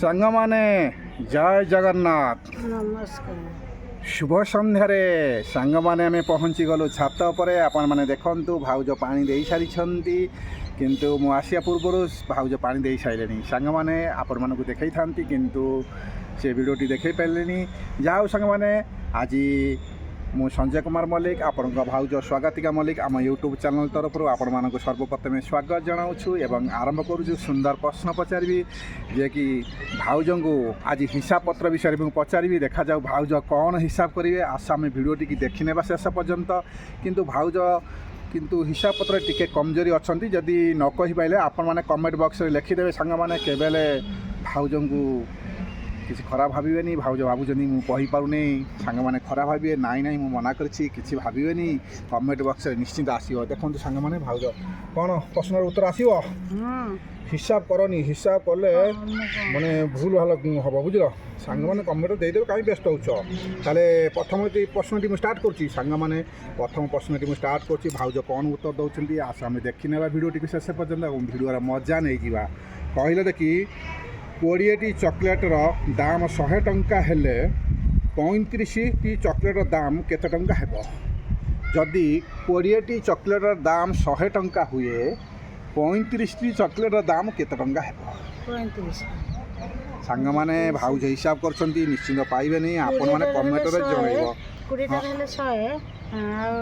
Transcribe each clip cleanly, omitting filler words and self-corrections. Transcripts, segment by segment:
ସାଙ୍ଗମାନେ ଜୟ ଜଗନ୍ନାଥ। ନମସ୍କାର। ଶୁଭ ସନ୍ଧ୍ୟାରେ ସାଙ୍ଗମାନେ ଆମେ ପହଞ୍ଚିଗଲୁ ଛାତ ଉପରେ। ଆପଣମାନେ ଦେଖନ୍ତୁ ଭାଉଜ ପାଣି ଦେଇସାରିଛନ୍ତି, କିନ୍ତୁ ମୁଁ ଆସିବା ପୂର୍ବରୁ ଭାଉଜ ପାଣି ଦେଇସାରିଲେଣି। ସାଙ୍ଗମାନେ ଆପଣମାନଙ୍କୁ ଦେଖାଇଥାନ୍ତି, କିନ୍ତୁ ସେ ଭିଡ଼ିଓଟି ଦେଖାଇ ପାରିଲେନି। ଯାହା ହଉ ସାଙ୍ଗମାନେ, ଆଜି ମୁଁ ସଞ୍ଜୟ କୁମାର ମଲ୍ଲିକ, ଆପଣଙ୍କ ଭାଉଜ ସ୍ୱାଗତିକା ମଲ୍ଲିକ ଆମ ୟୁଟ୍ୟୁବ୍ ଚ୍ୟାନେଲ୍ ତରଫରୁ ଆପଣମାନଙ୍କୁ ସର୍ବପ୍ରଥମେ ସ୍ୱାଗତ ଜଣାଉଛୁ ଏବଂ ଆରମ୍ଭ କରୁଛୁ। ସୁନ୍ଦର ପ୍ରଶ୍ନ ପଚାରିବି, ଯିଏକି ଭାଉଜଙ୍କୁ ଆଜି ହିସାବ ପତ୍ର ବିଷୟରେ ମୁଁ ପଚାରିବି। ଦେଖାଯାଉ ଭାଉଜ କ'ଣ ହିସାବ କରିବେ। ଆଶା ଆମେ ଭିଡ଼ିଓଟିକି ଦେଖିନେବା ଶେଷ ପର୍ଯ୍ୟନ୍ତ। କିନ୍ତୁ ହିସାବ ପତ୍ରରେ ଟିକେ କମଜୋରି ଅଛନ୍ତି। ଯଦି ନ କହିପାରିଲେ ଆପଣମାନେ କମେଣ୍ଟ ବକ୍ସରେ ଲେଖିଦେବେ। ସାଙ୍ଗମାନେ କେବେହେଲେ ଭାଉଜଙ୍କୁ କିଛି ଖରାପ ଭାବିବେନି। ଭାଉଜ ଭାବୁଛନ୍ତି ମୁଁ କହିପାରୁନି, ସାଙ୍ଗମାନେ ଖରାପ ଭାବିବେ। ନାଇଁ ମୁଁ ମନା କରିଛି, କିଛି ଭାବିବେନି। କମେଣ୍ଟ ବକ୍ସରେ ନିଶ୍ଚିନ୍ତ ଆସିବ। ଦେଖନ୍ତୁ ସାଙ୍ଗମାନେ, ଭାଉଜ କ'ଣ ପ୍ରଶ୍ନର ଉତ୍ତର ଆସିବ। ହିସାବ କରନି, ହିସାବ କଲେ ମାନେ ଭୁଲ ଭଲ ହେବ, ବୁଝିଲ। ସାଙ୍ଗମାନେ କମେଣ୍ଟ ଦେଇଦେବେ, କାହିଁ ବ୍ୟସ୍ତ ହେଉଛ। ତାହେଲେ ପ୍ରଥମ ପ୍ରଶ୍ନଟି ମୁଁ ଷ୍ଟାର୍ଟ କରୁଛି। ସାଙ୍ଗମାନେ ପ୍ରଥମ ପ୍ରଶ୍ନଟି ମୁଁ ଷ୍ଟାର୍ଟ କରୁଛି। ଭାଉଜ କ'ଣ ଉତ୍ତର ଦେଉଛନ୍ତି ଆସ ଆମେ ଦେଖିନେବା ଭିଡ଼ିଓଟିକୁ ଶେଷ ପର୍ଯ୍ୟନ୍ତ ଏବଂ ଭିଡ଼ିଓର ମଜା ନେଇଯିବା। କହିଲେ ଦେଖି, 20ଟି ଚକୋଲେଟ୍ର ଦାମ 100 ଟଙ୍କା ହେଲେ 35ଟି ଚକୋଲେଟ୍ର ଦାମ କେତେ ଟଙ୍କା ହେବ? ଯଦି 20ଟି ଚକୋଲେଟ୍ର ଦାମ 100 ଟଙ୍କା ହୁଏ, 35ଟି ଚକୋଲେଟ୍ର ଦାମ କେତେ ଟଙ୍କା ହେବ? 35। ସାଙ୍ଗମାନେ ଭାଉଜ ହିସାବ କରୁଛନ୍ତି, ନିଶ୍ଚିନ୍ତ ପାଇବେନି। ଆପଣମାନେ କମେଣ୍ଟରେ ଜଣାଇବ। 20ଟା ହେଲେ 100 ଆଉ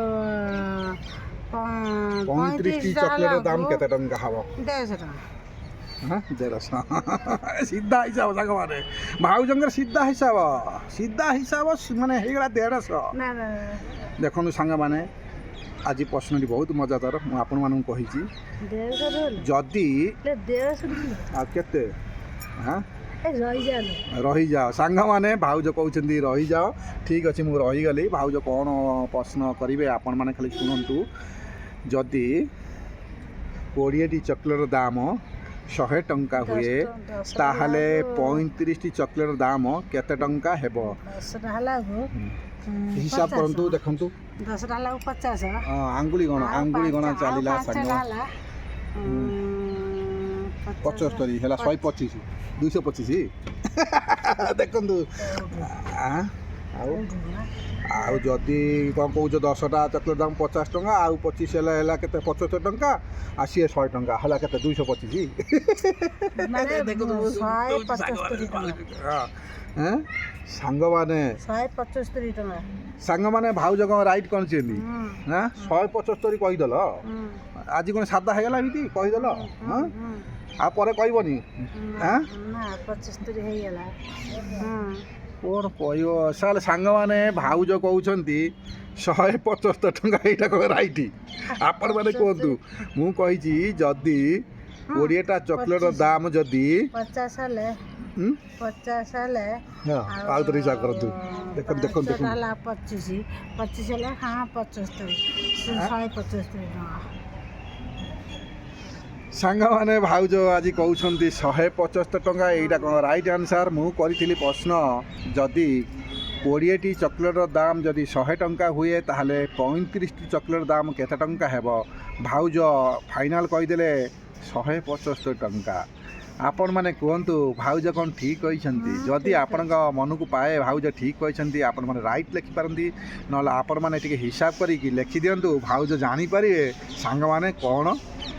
35ଟି ଚକୋଲେଟ୍ର ଦାମ କେତେ ଟଙ୍କା ହେବ? 150 ଟଙ୍କା। 150। ସିଧା ହିସାବ ସାଙ୍ଗମାନେ, ଭାଉଜଙ୍କର ସିଧା ହିସାବ ମାନେ ହେଇଗଲା 150। ନା ଦେଖନ୍ତୁ ସାଙ୍ଗମାନେ, ଆଜି ପ୍ରଶ୍ନଟି ବହୁତ ମଜାଦାର। ମୁଁ ଆପଣମାନଙ୍କୁ କହିଛି, 150 ଯଦି 150 ଆଉ କେତେ ରହିଯାଅ। ରହିଯାଅ। ସାଙ୍ଗମାନେ ଭାଉଜ କହୁଛନ୍ତି ରହିଯାଅ। ଠିକ୍ ଅଛି, ମୁଁ ରହିଗଲି। ଭାଉଜ କ'ଣ ପ୍ରଶ୍ନ କରିବେ ଆପଣମାନେ ଖାଲି ଶୁଣନ୍ତୁ। ଯଦି 20ଟି ଚକୋଲେଟ୍ର ଦାମ 100 ଟଙ୍କା ହୁଏ, ତାହେଲେ 35ଟି ଚକୋଲେଟ୍ର ଦାମ କେତେ ଟଙ୍କା ହେବ? 10ଟା ହେଲାକୁ ହିସାବ କରନ୍ତୁ। ଦେଖନ୍ତୁ 10ଟା ହେଲାକୁ 50। ଆଙ୍ଗୁଳି ଗଣା ଚାଲିଲା ସାଙ୍ଗ। 75 ହେଲା 125, 225। ଦେଖନ୍ତୁ ଆଉ ଯଦି କ'ଣ କହୁଛ, 10ଟା ଚକୋଲେଟ୍ ଦାମ 50 ଟଙ୍କା, ଆଉ 25 ହେଲା କେତେ? 75 ଟଙ୍କା। ଆଉ ସିଏ 100 ଟଙ୍କା ହେଲା କେତେ? 225। ସାଙ୍ଗମାନେ 175 ଟଙ୍କା। ସାଙ୍ଗମାନେ ଭାଉଜ କ'ଣ ରାଇଟ୍ କରିଛନ୍ତି? 175 କହିଦେଲ। ଆଜି କ'ଣ ସାଧା ହେଇଗଲା ଏମିତି କହିଦେଲ? ଆଉ ପରେ କହିବନି? ନା 75 ହେଇଗଲା। କ'ଣ କହିବ ସାର୍? ସାଙ୍ଗମାନେ ଭାଉଜ କହୁଛନ୍ତି 175 ଟଙ୍କା। ଏଇଟା କ'ଣ ରାଇଟ୍? ଆପଣମାନେ କୁହନ୍ତୁ। ମୁଁ କହିଛି ଯଦି 20ଟା ଚକୋଲେଟ୍ର ଦାମ ଯଦି 50 ହେଲେ ଆଉ ଥରେ ହିସାବ କରନ୍ତୁ। ଦେଖନ୍ତୁ ହେଲା 25 ହେଲେ 75 175 ଟଙ୍କା। ସାଙ୍ଗମାନେ ଭାଉଜ ଆଜି କହୁଛନ୍ତି 175 ଟଙ୍କା। ଏଇଟା କ'ଣ ରାଇଟ୍ ଆନ୍ସାର୍? ମୁଁ କରିଥିଲି ପ୍ରଶ୍ନ, ଯଦି 20ଟି ଚକୋଲେଟ୍ର ଦାମ ଯଦି 100 ଟଙ୍କା ହୁଏ, ତାହେଲେ 35ଟି ଚକୋଲେଟ୍ର ଦାମ କେତେ ଟଙ୍କା ହେବ? ଭାଉଜ ଫାଇନାଲ୍ କହିଦେଲେ 175 ଟଙ୍କା। ଆପଣମାନେ କୁହନ୍ତୁ, ଭାଉଜ କ'ଣ ଠିକ୍ କହିଛନ୍ତି? ଯଦି ଆପଣଙ୍କ ମନକୁ ପାଏ ଭାଉଜ ଠିକ୍ କହିଛନ୍ତି, ଆପଣମାନେ ରାଇଟ୍ ଲେଖିପାରନ୍ତି। ନହେଲେ ଆପଣମାନେ ଟିକେ ହିସାବ କରିକି ଲେଖିଦିଅନ୍ତୁ, ଭାଉଜ ଜାଣିପାରିବେ ସାଙ୍ଗମାନେ କ'ଣ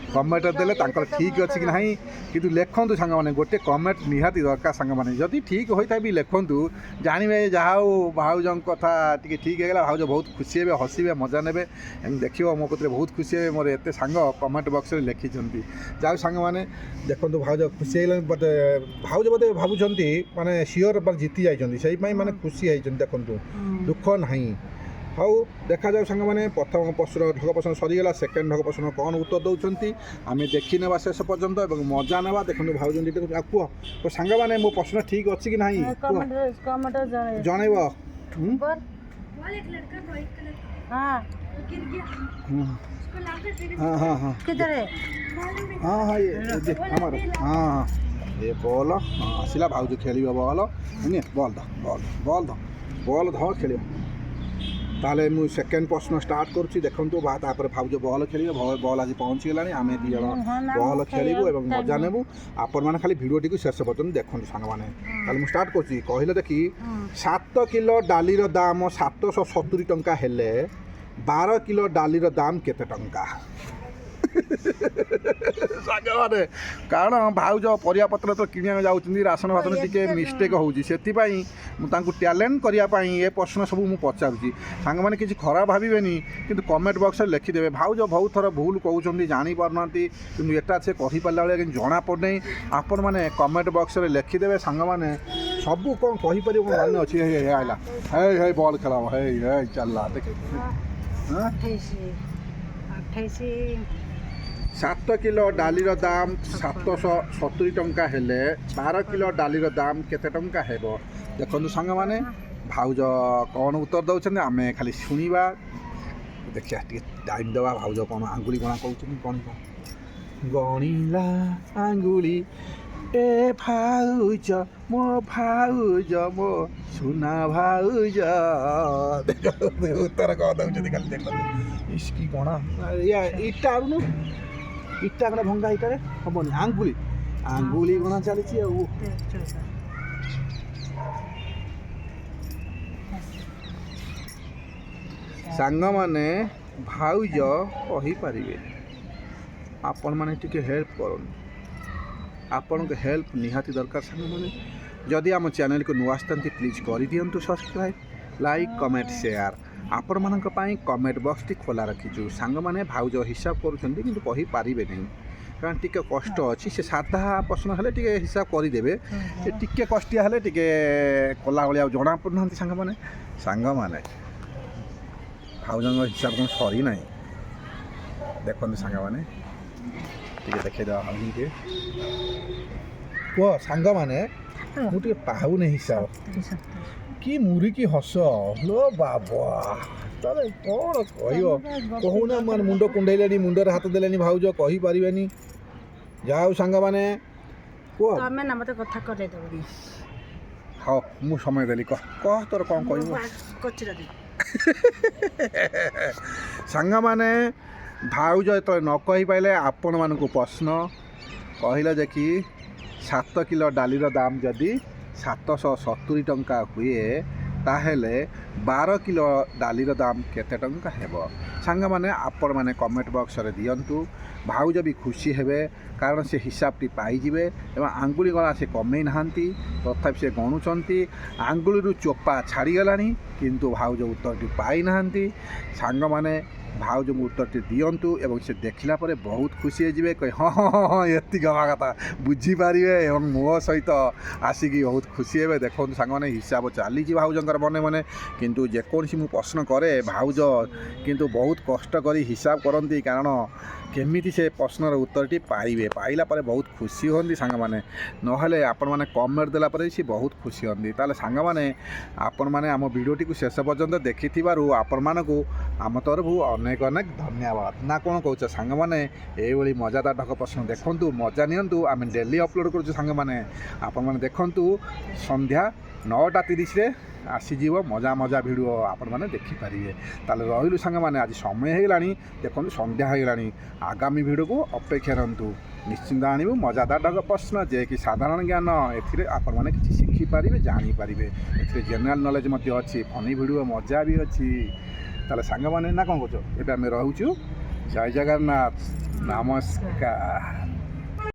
କମେଣ୍ଟ ଦେଲେ ତାଙ୍କର ଠିକ୍ ଅଛି କି ନାହିଁ। କିନ୍ତୁ ଲେଖନ୍ତୁ ସାଙ୍ଗମାନେ, ଗୋଟେ କମେଣ୍ଟ ନିହାତି ଦରକାର। ସାଙ୍ଗମାନେ ଯଦି ଠିକ୍ ହୋଇଥାଏ ବି ଲେଖନ୍ତୁ, ଜାଣିବେ ଯାହା ହଉ ଭାଉଜଙ୍କ କଥା ଟିକେ ଠିକ୍ ହେଇଗଲା। ଭାଉଜ ବହୁତ ଖୁସି ହେବେ, ହସିବେ, ମଜା ନେବେ। ଏମିତି ଦେଖିବ ମୋ କତିରେ ବହୁତ ଖୁସି ହେବେ। ମୋର ଏତେ ସାଙ୍ଗ କମେଣ୍ଟ ବକ୍ସରେ ଲେଖିଛନ୍ତି। ଯାହା ହଉ ସାଙ୍ଗମାନେ, ଦେଖନ୍ତୁ ଭାଉଜ ଖୁସି ହେଇଗଲେଣି। ଭାଉଜ ବୋଧେ ଭାବୁଛନ୍ତି ମାନେ ସିଓର ଜିତି ଯାଇଛନ୍ତି, ସେଇପାଇଁ ମାନେ ଖୁସି ହେଇଛନ୍ତି। ଦେଖନ୍ତୁ ଦୁଃଖ ନାହିଁ। ହଉ ଦେଖାଯାଉ ସାଙ୍ଗମାନେ, ପ୍ରଥମ ପ୍ରଶ୍ନ ଢଗ ପ୍ରଶ୍ନ ସରିଗଲା। ସେକେଣ୍ଡ ଢଗ ପ୍ରଶ୍ନ କ'ଣ ଉତ୍ତର ଦେଉଛନ୍ତି ଆମେ ଦେଖିନେବା ଶେଷ ପର୍ଯ୍ୟନ୍ତ ଏବଂ ମଜା ନେବା। ଦେଖନ୍ତୁ ଭାଉଜ ଆଉ କୁହ ସାଙ୍ଗମାନେ, ମୋ ପ୍ରଶ୍ନ ଠିକ୍ ଅଛି କି ନାହିଁ ଜଣାଇବ। ଏ ବଲ୍ ଆସିଲା, ଭାଉଜ ଖେଳିବ ବଲ୍। ବଲ୍ ଧ ଖେଳିବ। ତାହେଲେ ମୁଁ ସେକେଣ୍ଡ ପ୍ରଶ୍ନ ଷ୍ଟାର୍ଟ କରୁଛି। ଦେଖନ୍ତୁ ତାପରେ ଭାଉଜ ବଲ୍ ଖେଳିବେ। ବଲ୍ ଆଜି ପହଞ୍ଚିଗଲାଣି। ଆମେ ଦୁଇ ଜଣ ବଲ୍ ଖେଳିବୁ ଏବଂ ମଜା ନେବୁ। ଆପଣମାନେ ଖାଲି ଭିଡ଼ିଓଟିକୁ ଶେଷ ପର୍ଯ୍ୟନ୍ତ ଦେଖନ୍ତୁ ସାଙ୍ଗମାନେ। ତାହେଲେ ମୁଁ ଷ୍ଟାର୍ଟ କରୁଛି। କହିଲେ ଦେଖି 7 କିଲୋ ଡାଲିର ଦାମ 770 ଟଙ୍କା ହେଲେ 12 କିଲୋ ଡାଲିର ଦାମ କେତେ ଟଙ୍କା? ସାଙ୍ଗମାନେ କାରଣ ଭାଉଜ ପରିବାପତ୍ର ତ କିଣିବାକୁ ଯାଉଛନ୍ତି, ରାସନ ଫାସନ ଟିକେ ମିଷ୍ଟେକ୍ ହେଉଛି, ସେଥିପାଇଁ ମୁଁ ତାଙ୍କୁ ଟ୍ୟାଲେଣ୍ଟ କରିବା ପାଇଁ ଏ ପ୍ରଶ୍ନ ସବୁ ମୁଁ ପଚାରୁଛି। ସାଙ୍ଗମାନେ କିଛି ଖରାପ ଭାବିବେନି, କିନ୍ତୁ କମେଣ୍ଟ ବକ୍ସରେ ଲେଖିଦେବେ। ଭାଉଜ ବହୁତ ଥର ଭୁଲ କହୁଛନ୍ତି, ଜାଣିପାରୁନାହାନ୍ତି, କିନ୍ତୁ ଏଟା ସେ କହିପାରିଲା ଭଳିଆ କିନ୍ତୁ ଜଣାପଡ଼ୁନାହିଁ। ଆପଣମାନେ କମେଣ୍ଟ ବକ୍ସରେ ଲେଖିଦେବେ ସାଙ୍ଗମାନେ। ସବୁ କ'ଣ କହିପାରିବ ମୋ ମନେ ଅଛି। ହେଇ ହେଇ ଆଇଲା, ହେଇ ବଲ୍ ଖେଳ, ହେଇ ହେଇ ଚାଲିଲା ଦେଖେ। 28 7 କିଲୋ ଡାଲିର ଦାମ 770 ଟଙ୍କା ହେଲେ 12 କିଲୋ ଡାଲିର ଦାମ କେତେ ଟଙ୍କା ହେବ? ଦେଖନ୍ତୁ ସାଙ୍ଗମାନେ ଭାଉଜ କ'ଣ ଉତ୍ତର ଦେଉଛନ୍ତି, ଆମେ ଖାଲି ଶୁଣିବା, ଦେଖିବା ଟିକେ ଟାଇମ୍ ଦେବା। ଭାଉଜ କ'ଣ ଆଙ୍ଗୁଳି ଗଣା କହୁଛନ୍ତି, କ'ଣ ଗଣିଲା ଆଙ୍ଗୁଳି ଏ ଭାଉଜ ମୋ ସୁନା ଭାଉଜ। ଉତ୍ତର କ'ଣ ଦେଉଛନ୍ତି ଖାଲି ଦେଖନ୍ତୁ। ଇସ୍କି କ'ଣ ଇଟା ଆଣୁନୁ, ଇଟା କ'ଣ ଭଙ୍ଗା ଇଟାରେ ହବନି। ଆଙ୍ଗୁଳି ଗଣା ଚାଲିଛି ଆଉ। ସାଙ୍ଗମାନେ ଭାଉଜ କହିପାରିବେ, ଆପଣମାନେ ଟିକେ ହେଲ୍ପ କରନ୍ତୁ। ଆପଣଙ୍କ ହେଲ୍ପ ନିହାତି ଦରକାର ସାଙ୍ଗମାନେ। ଯଦି ଆମ ଚ୍ୟାନେଲକୁ ନୂଆ ଆସିଥାନ୍ତି ପ୍ଲିଜ୍ କରିଦିଅନ୍ତୁ ସବସ୍କ୍ରାଇବ୍, ଲାଇକ୍, କମେଣ୍ଟ, ସେୟାର। ଆପଣମାନଙ୍କ ପାଇଁ କମେଣ୍ଟ ବକ୍ସଟି ଖୋଲା ରଖିଛୁ। ସାଙ୍ଗମାନେ ଭାଉଜ ହିସାବ କରୁଛନ୍ତି କିନ୍ତୁ କହିପାରିବେ ନାହିଁ, କାରଣ ଟିକେ କଷ୍ଟ ଅଛି। ସେ ସାଧା ପ୍ରଶ୍ନ ହେଲେ ଟିକେ ହିସାବ କରିଦେବେ, ସେ ଟିକେ କଷ୍ଟିଆ ହେଲେ ଟିକେ କଲା ଭଳିଆ ଆଉ ଜଣାପଡ଼ୁନାହାନ୍ତି ସାଙ୍ଗମାନେ। ଭାଉଜଙ୍କ ହିସାବ କ'ଣ ସରି ନାହିଁ, ଦେଖନ୍ତୁ ସାଙ୍ଗମାନେ, ଟିକେ ଦେଖେଇଦେବା ଭାଉଜଙ୍କୁ। କୁହ ସାଙ୍ଗମାନେ, ମୁଁ ଟିକେ ପାଉନି ହିସାବ। କି ମୁରିକି ହସ ଲୋ ବାବା, ତାହେଲେ କ'ଣ କହିବ କହୁନା। ମାନେ ମୁଣ୍ଡ କୁଣ୍ଡେଇଲେଣି, ମୁଣ୍ଡରେ ହାତ ଦେଲେଣି ଭାଉଜ, କହିପାରିବେନି। ଯାହା ହଉ ସାଙ୍ଗମାନେ କୁହ। ତମେ ନା ମତେ କଥା କରେଇ ଦେବନି। ହଉ ମୁଁ ସମୟ ଦେଲି, କହ ତୋର କ'ଣ କହିବୁ। ସାଙ୍ଗମାନେ ଭାଉଜ ଯେତେବେଳେ ନ କହିପାରିଲେ ଆପଣମାନଙ୍କୁ ପ୍ରଶ୍ନ କହିଲେ ଯେ କି 7 କିଲୋ ଡାଲିର ଦାମ ଯଦି 770 ଟଙ୍କା ହୁଏ ତାହେଲେ 12 କିଲୋ ଡାଲିର ଦାମ କେତେ ଟଙ୍କା ହେବ? ସାଙ୍ଗମାନେ ଆପଣମାନେ କମେଣ୍ଟ ବକ୍ସରେ ଦିଅନ୍ତୁ। ଭାଉଜ ବି ଖୁସି ହେବେ, କାରଣ ସେ ହିସାବଟି ପାଇଯିବେ ଏବଂ ଆଙ୍ଗୁଳି ଗଣା ସେ କମେଇ ନାହାନ୍ତି, ତଥାପି ସେ ଗଣୁଛନ୍ତି। ଆଙ୍ଗୁଳିରୁ ଚୋପା ଛାଡ଼ିଗଲାଣି କିନ୍ତୁ ଭାଉଜ ଉତ୍ତରଟି ପାଇନାହାନ୍ତି। ସାଙ୍ଗମାନେ ଭାଉଜଙ୍କୁ ଉତ୍ତରଟି ଦିଅନ୍ତୁ ଏବଂ ସେ ଦେଖିଲା ପରେ ବହୁତ ଖୁସି ହେଇଯିବେ, କହି ହଁ ଏତିକି ହେବା କଥା ବୁଝିପାରିବେ ଏବଂ ମୋ ସହିତ ଆସିକି ବହୁତ ଖୁସି ହେବେ। ଦେଖନ୍ତୁ ସାଙ୍ଗମାନେ ହିସାବ ଚାଲିଛି ଭାଉଜଙ୍କର ମନେ, କିନ୍ତୁ ଯେକୌଣସି ମୁଁ ପ୍ରଶ୍ନ କରେ ଭାଉଜ କିନ୍ତୁ ବହୁତ କଷ୍ଟ କରି ହିସାବ କରନ୍ତି, କାରଣ କେମିତି ସେ ପ୍ରଶ୍ନର ଉତ୍ତରଟି ପାଇଲା ପରେ ବହୁତ ଖୁସି ହୁଅନ୍ତି ସାଙ୍ଗମାନେ। ନହେଲେ ଆପଣମାନେ କମେଣ୍ଟ ଦେଲା ପରେ ସେ ବହୁତ ଖୁସି ହୁଅନ୍ତି। ତାହେଲେ ସାଙ୍ଗମାନେ ଆପଣମାନେ ଆମ ଭିଡ଼ିଓଟିକୁ ଶେଷ ପର୍ଯ୍ୟନ୍ତ ଦେଖିଥିବାରୁ ଆପଣମାନଙ୍କୁ ଆମ ତରଫରୁ ଅନେକ ଧନ୍ୟବାଦ। ନା କ'ଣ କହୁଛ ସାଙ୍ଗମାନେ? ଏଇଭଳି ମଜାଦାର ଢକ ପ୍ରଶ୍ନ ଦେଖନ୍ତୁ, ମଜା ନିଅନ୍ତୁ। ଆମେ ଡେଲି ଅପଲୋଡ଼ କରୁଛୁ ସାଙ୍ଗମାନେ। ଆପଣମାନେ ଦେଖନ୍ତୁ, ସନ୍ଧ୍ୟା 9:30ରେ ଆସିଯିବ ମଜା ଭିଡ଼ିଓ, ଆପଣମାନେ ଦେଖିପାରିବେ। ତାହେଲେ ରହିଲୁ ସାଙ୍ଗମାନେ, ଆଜି ସମୟ ହେଇଗଲାଣି, ଦେଖନ୍ତୁ ସନ୍ଧ୍ୟା ହେଇଗଲାଣି। ଆଗାମୀ ଭିଡ଼ିଓକୁ ଅପେକ୍ଷା କରନ୍ତୁ। ନିଶ୍ଚିନ୍ତ ଆଣିବୁ ମଜାଦାର ଢଗ ପ୍ରଶ୍ନ, ଯିଏକି ସାଧାରଣ ଜ୍ଞାନ, ଏଥିରେ ଆପଣମାନେ କିଛି ଶିଖିପାରିବେ, ଜାଣିପାରିବେ। ଏଥିରେ ଜେନେରାଲ୍ ନଲେଜ୍ ମଧ୍ୟ ଅଛି, ଫନି ଭିଡ଼ିଓ ମଜା ବି ଅଛି। ତାହେଲେ ସାଙ୍ଗମାନେ ନା କ'ଣ କହୁଛ? ଏବେ ଆମେ ରହୁଛୁ। ଜୟ ଜଗନ୍ନାଥ, ନମସ୍କାର।